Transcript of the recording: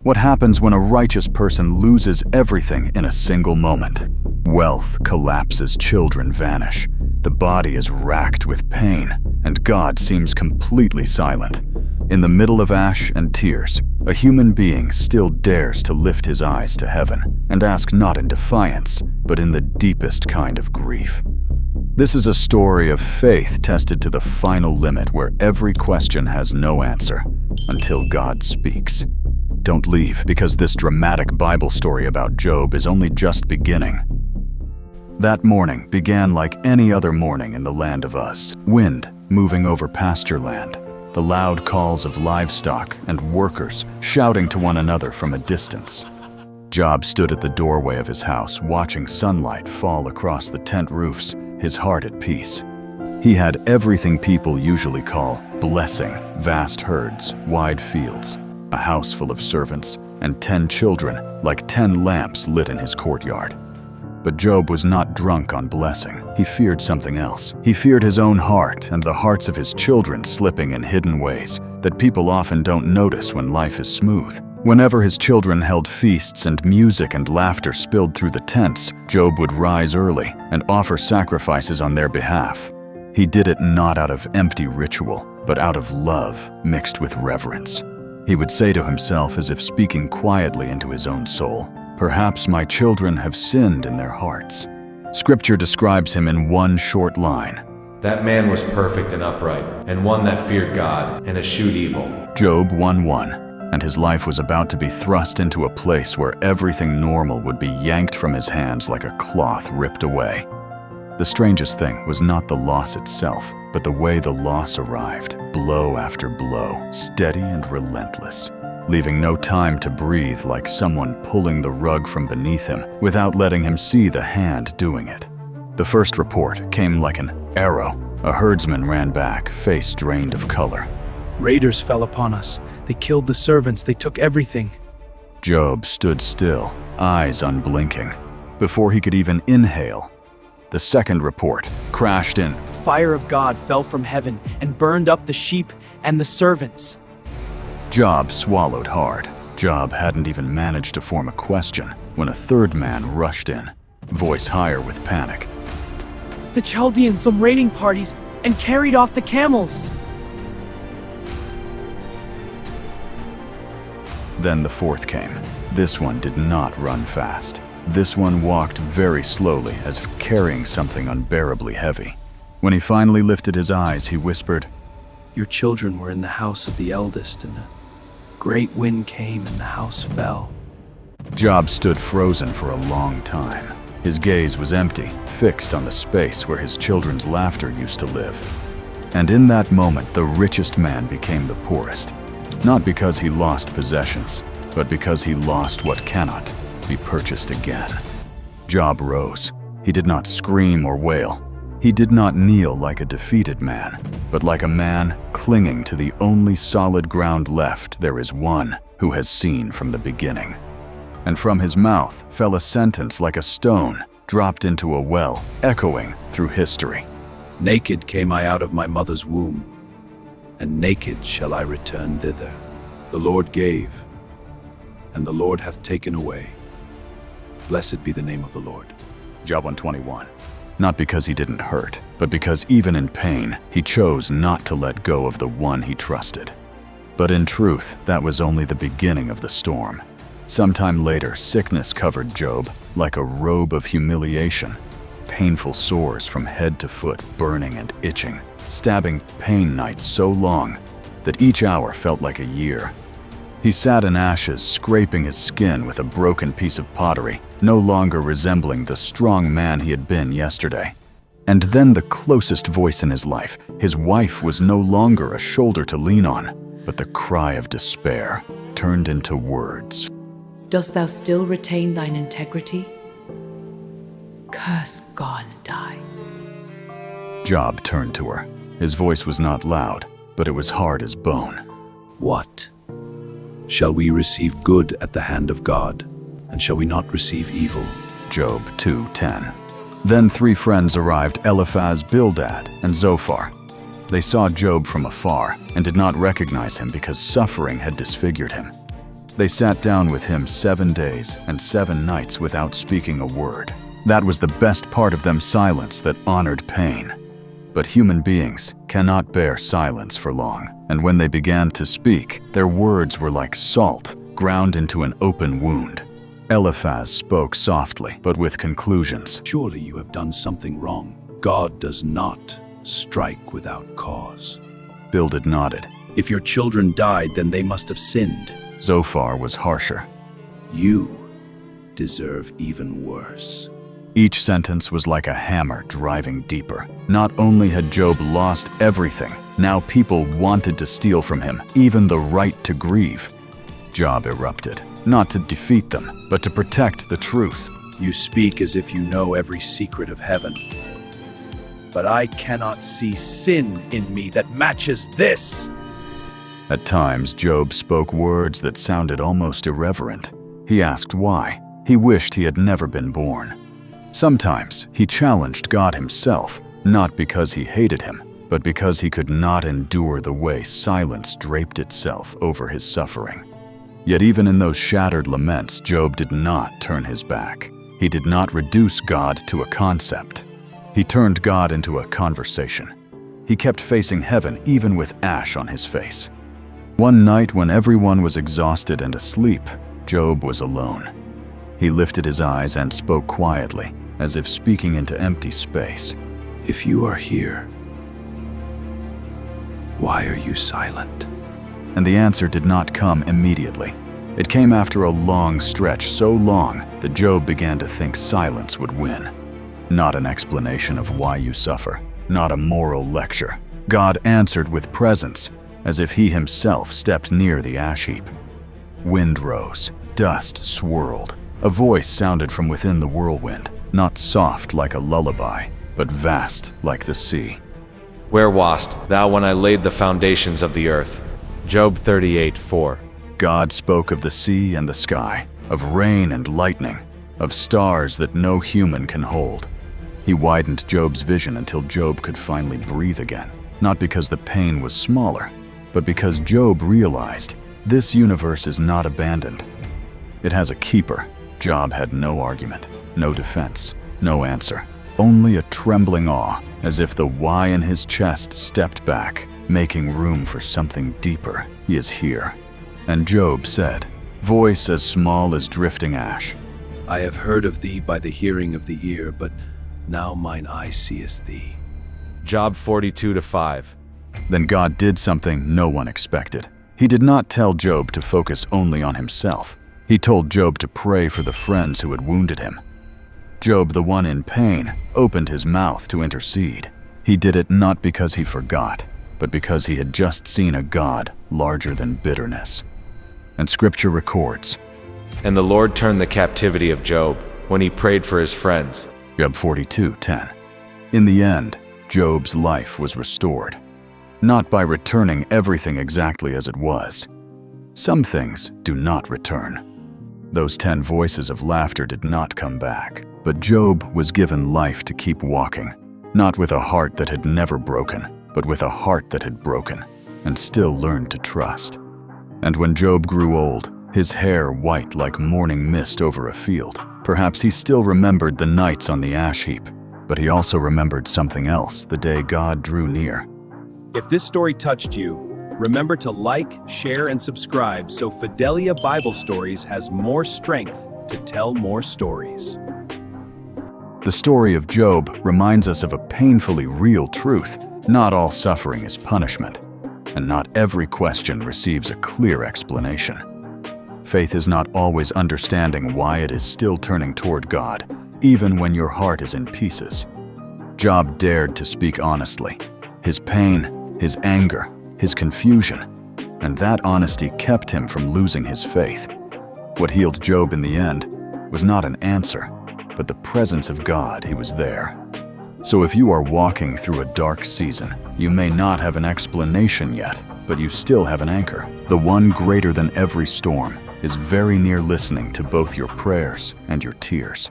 What happens when a righteous person loses everything in a single moment? Wealth collapses, children vanish. The body is racked with pain, and God seems completely silent. In the middle of ash and tears, a human being still dares to lift his eyes to heaven and ask not in defiance, but in the deepest kind of grief. This is a story of faith tested to the final limit where every question has no answer until God speaks. Don't leave, because this dramatic Bible story about Job is only just beginning. That morning began like any other morning in the land of Uz. Wind moving over pasture land, the loud calls of livestock and workers shouting to one another from a distance. Job stood at the doorway of his house, watching sunlight fall across the tent roofs, his heart at peace. He had everything people usually call blessing: vast herds, wide fields, a house full of servants, and 10 children, like 10 lamps lit in his courtyard. But Job was not drunk on blessing. He feared something else. He feared his own heart and the hearts of his children slipping in hidden ways that people often don't notice when life is smooth. Whenever his children held feasts and music and laughter spilled through the tents, Job would rise early and offer sacrifices on their behalf. He did it not out of empty ritual, but out of love mixed with reverence. He would say to himself, as if speaking quietly into his own soul, "Perhaps my children have sinned in their hearts." Scripture describes him in one short line. That man was perfect and upright, and one that feared God and eschewed evil. Job 1:1. And his life was about to be thrust into a place where everything normal would be yanked from his hands like a cloth ripped away. The strangest thing was not the loss itself, but the way the loss arrived, blow after blow, steady and relentless, leaving no time to breathe, like someone pulling the rug from beneath him without letting him see the hand doing it. The first report came like an arrow. A herdsman ran back, face drained of color. "Raiders fell upon us. They killed the servants. They took everything." Job stood still, eyes unblinking. Before he could even inhale, the second report crashed in. "Fire of God fell from heaven and burned up the sheep and the servants." Job swallowed hard. Job hadn't even managed to form a question when a third man rushed in, voice higher with panic. "The Chaldeans from raiding parties and carried off the camels." Then the fourth came. This one did not run fast. This one walked very slowly, as if carrying something unbearably heavy. When he finally lifted his eyes, he whispered, "Your children were in the house of the eldest, and a great wind came and the house fell." Job stood frozen for a long time. His gaze was empty, fixed on the space where his children's laughter used to live. And in that moment, the richest man became the poorest. Not because he lost possessions, but because he lost what cannot be purchased again. Job rose. He did not scream or wail. He did not kneel like a defeated man, but like a man clinging to the only solid ground left. There is one who has seen from the beginning. And from his mouth fell a sentence like a stone dropped into a well, echoing through history. "Naked came I out of my mother's womb, and naked shall I return thither. The Lord gave, and the Lord hath taken away. Blessed be the name of the Lord." Job 121. Not because he didn't hurt, but because even in pain, he chose not to let go of the one he trusted. But in truth, that was only the beginning of the storm. Sometime later, sickness covered Job like a robe of humiliation. Painful sores from head to foot, burning and itching, stabbing pain nights so long that each hour felt like a year. He sat in ashes, scraping his skin with a broken piece of pottery, no longer resembling the strong man he had been yesterday. And then the closest voice in his life, his wife, was no longer a shoulder to lean on, but the cry of despair turned into words. Dost thou still retain thine integrity? Curse God and die. Job turned to her. His voice was not loud, but it was hard as bone. "What? Shall we receive good at the hand of God, and shall we not receive evil?" Job 2:10. Then 3 friends arrived, Eliphaz, Bildad, and Zophar. They saw Job from afar and did not recognize him because suffering had disfigured him. They sat down with him 7 days and 7 nights without speaking a word. That was the best part of them silence that honored pain. But human beings cannot bear silence for long, and when they began to speak, their words were like salt ground into an open wound. Eliphaz spoke softly, but with conclusions. Surely you have done something wrong. God does not strike without cause. Bildad nodded. If your children died, then they must have sinned. Zophar was harsher. You deserve even worse. Each sentence was like a hammer driving deeper. Not only had Job lost everything, now people wanted to steal from him, even the right to grieve. Job erupted, not to defeat them, but to protect the truth. You speak as if you know every secret of heaven. But I cannot see sin in me that matches this. At times, Job spoke words that sounded almost irreverent. He asked why. He wished he had never been born. Sometimes, he challenged God himself, not because he hated him, but because he could not endure the way silence draped itself over his suffering. Yet even in those shattered laments, Job did not turn his back. He did not reduce God to a concept. He turned God into a conversation. He kept facing heaven even with ash on his face. One night when everyone was exhausted and asleep, Job was alone. He lifted his eyes and spoke quietly, as if speaking into empty space. If you are here, why are you silent? And the answer did not come immediately. It came after a long stretch, so long that Job began to think silence would win. Not an explanation of why you suffer, not a moral lecture. God answered with presence, as if he himself stepped near the ash heap. Wind rose, dust swirled. A voice sounded from within the whirlwind, not soft like a lullaby, but vast like the sea. Where wast thou when I laid the foundations of the earth? Job 38:4. God spoke of the sea and the sky, of rain and lightning, of stars that no human can hold. He widened Job's vision until Job could finally breathe again, not because the pain was smaller, but because Job realized this universe is not abandoned. It has a keeper. Job had no argument, no defense, no answer, only a trembling awe, as if the why in his chest stepped back, making room for something deeper. He is here. And Job said, voice as small as drifting ash, I have heard of thee by the hearing of the ear, but now mine eye seeth thee. Job 42:5. Then God did something no one expected. He did not tell Job to focus only on himself. He told Job to pray for the friends who had wounded him. Job, the one in pain, opened his mouth to intercede. He did it not because he forgot, but because he had just seen a God larger than bitterness. And Scripture records, And the Lord turned the captivity of Job when he prayed for his friends. Job 42:10. In the end, Job's life was restored, not by returning everything exactly as it was. Some things do not return. Those 10 voices of laughter did not come back, but Job was given life to keep walking, not with a heart that had never broken, but with a heart that had broken and still learned to trust. And when Job grew old, his hair white like morning mist over a field, perhaps he still remembered the nights on the ash heap, but he also remembered something else the day God drew near. If this story touched you, remember to like, share, and subscribe so Fidelia Bible Stories has more strength to tell more stories. The story of Job reminds us of a painfully real truth. Not all suffering is punishment, and not every question receives a clear explanation. Faith is not always understanding why it is still turning toward God, even when your heart is in pieces. Job dared to speak honestly. His pain, his anger, his confusion, and that honesty kept him from losing his faith. What healed Job in the end was not an answer, but the presence of God. He was there. So if you are walking through a dark season, you may not have an explanation yet, but you still have an anchor. The one greater than every storm is very near, listening to both your prayers and your tears.